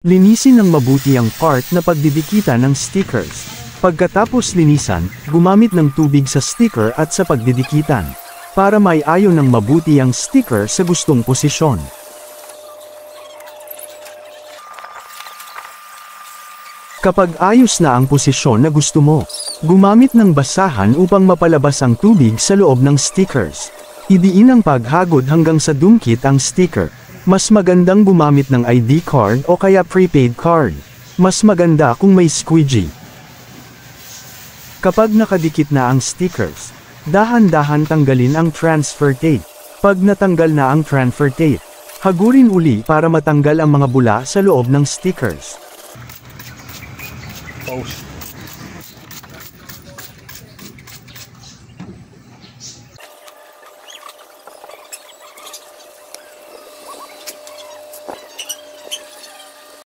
Linisin ng mabuti ang part na pagdidikitan ng stickers. Pagkatapos linisan, gumamit ng tubig sa sticker at sa pagdidikitan, para maiayon ng mabuti ang sticker sa gustong posisyon. Kapag ayos na ang posisyon na gusto mo, gumamit ng basahan upang mapalabas ang tubig sa loob ng stickers. Idiin ang paghagod hanggang sa dumkit ang sticker. Mas magandang gumamit ng ID card o kaya prepaid card. Mas maganda kung may squeegee. Kapag nakadikit na ang stickers, dahan-dahan tanggalin ang transfer tape. Pag natanggal na ang transfer tape, hagurin uli para matanggal ang mga bula sa loob ng stickers. Post.